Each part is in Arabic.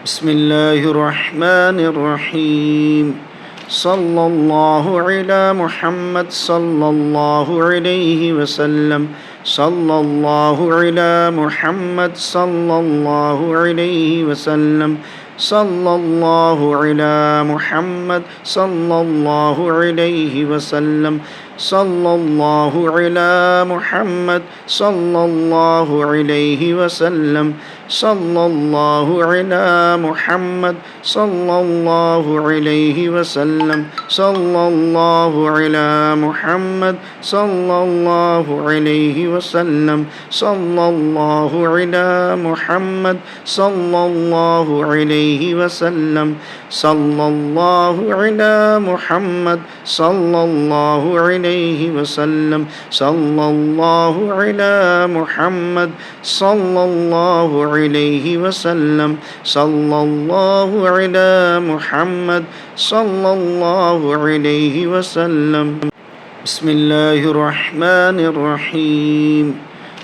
بسم الله الرحمن الرحيم صلى الله على محمد صلى الله عليه وسلم صلى الله على محمد صلى الله عليه وسلم صلى الله على محمد صلى الله عليه وسلم صلى الله على محمد صلى الله عليه وسلم صلى الله على محمد صلى الله عليه وسلم صلى الله على محمد صلى الله عليه وسلم صلى الله على محمد صلى الله عليه وسلم صلى الله على محمد صلى الله عليه وسلم صلى الله على محمد صلى الله عليه وسلم صلى الله على محمد صلى الله عليه وسلم بسم الله الرحمن الرحيم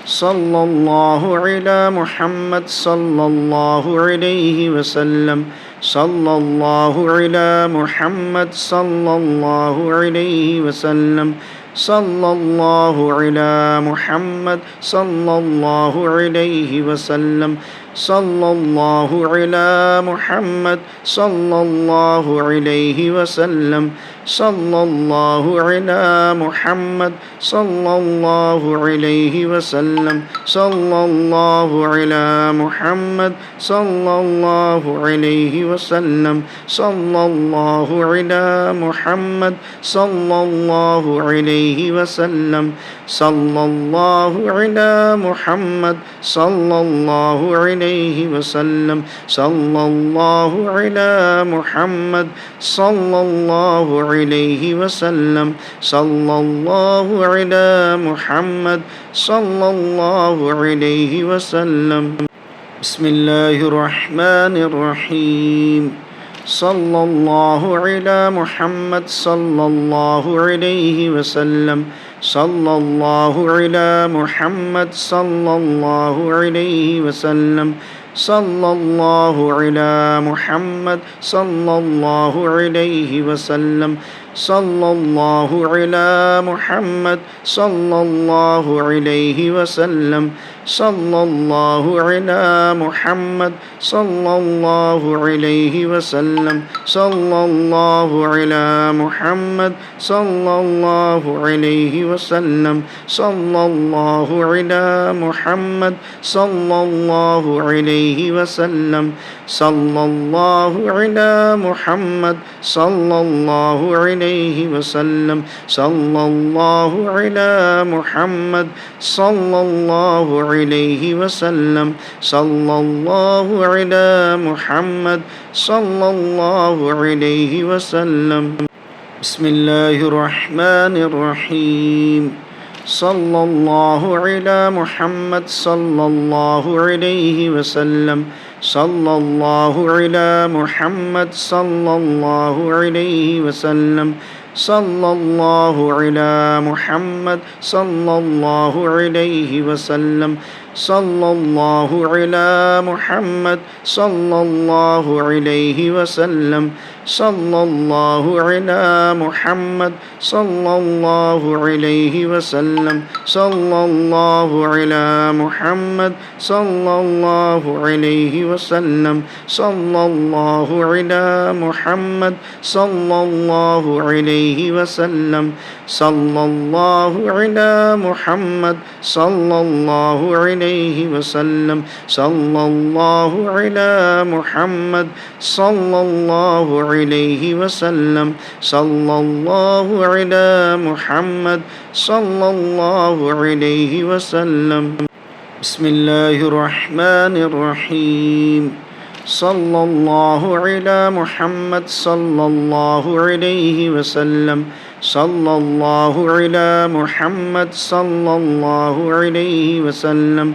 صلى الله على محمد صلى الله عليه وسلم صلى الله على محمد صلى الله عليه وسلم صلى الله على محمد صلى الله عليه وسلم صلى الله على محمد صلى الله عليه وسلم صلى الله على محمد صلى الله عليه وسلم صلى الله على محمد صلى الله عليه وسلم صلى الله على محمد صلى الله عليه وسلم صلى الله على محمد صلى الله عليه وسلم صلى الله على محمد صلى الله عليه وسلم صلى الله على محمد صلى الله عليه وسلم بسم الله الرحمن الرحيم صلى الله على محمد صلى الله عليه وسلم صلى الله على محمد صلى الله عليه وسلم صلى الله على محمد صلى الله عليه وسلم صلى الله على محمد صلى الله عليه وسلم صلى الله على محمد صلى الله عليه وسلم صلى الله على محمد صلى الله عليه وسلم صلى الله على محمد صلى الله عليه وسلم صلى الله على محمد صلى الله عليه وسلم صلى الله على محمد صلى الله عليه وسلم صلى الله على محمد صلى الله عليه وسلم بسم الله الرحمن الرحيم صلى الله على محمد صلى الله عليه وسلم صلى الله على محمد صلى الله عليه وسلم صلى الله على محمد صلى الله عليه وسلم صلى الله على محمد صلى الله عليه وسلم صلى الله على محمد صلى الله عليه وسلم صلى الله على محمد صلى الله عليه وسلم صلى الله على محمد صلى الله عليه وسلم صلى الله على محمد صلى الله عليه وسلم صلى الله على محمد صلى الله عليه وسلم صلى الله على محمد صلى الله عليه وسلم بسم الله الرحمن الرحيم صلى الله على محمد صلى الله عليه وسلم صلى الله على محمد صلى الله عليه وسلم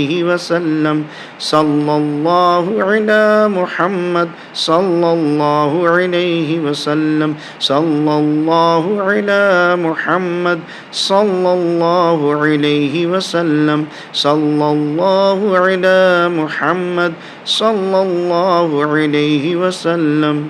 عليه وسلم صلى الله على محمد صلى الله عليه وسلم صلى الله على محمد صلى الله عليه وسلم صلى الله على محمد صلى الله عليه وسلم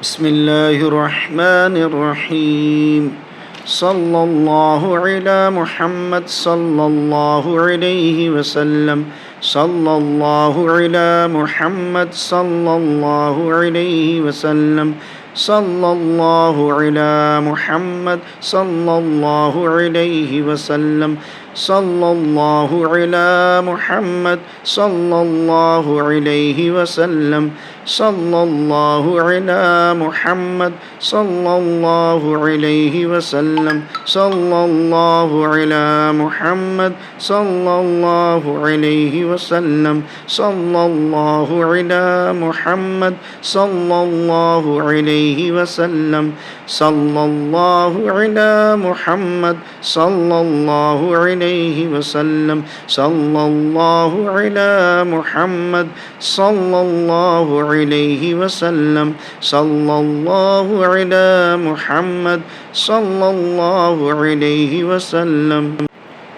بسم الله الرحمن الرحيم صلى الله على محمد صلى الله عليه وسلم صلى الله على محمد صلى الله عليه وسلم صلى الله على محمد صلى الله عليه وسلم صلى الله على محمد صلى الله عليه وسلم صلى الله على محمد صلى الله عليه وسلم صلى الله على محمد صلى الله عليه وسلم صلى الله على محمد صلى الله عليه عليه وسلم صلى الله على محمد صلى الله عليه وسلم صلى الله على محمد صلى الله عليه وسلم صلى الله على محمد صلى الله عليه وسلم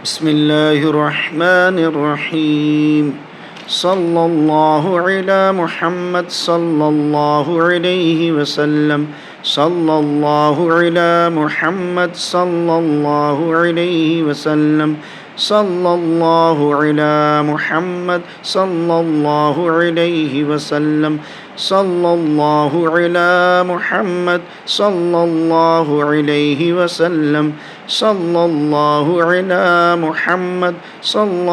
بسم الله الرحمن الرحيم صلى الله على محمد صلى الله عليه وسلم صلى الله على محمد صلى الله عليه وسلم صلى الله على محمد صلى الله عليه وسلم صلى الله على محمد صلى الله عليه وسلم صلى الله على محمد صلى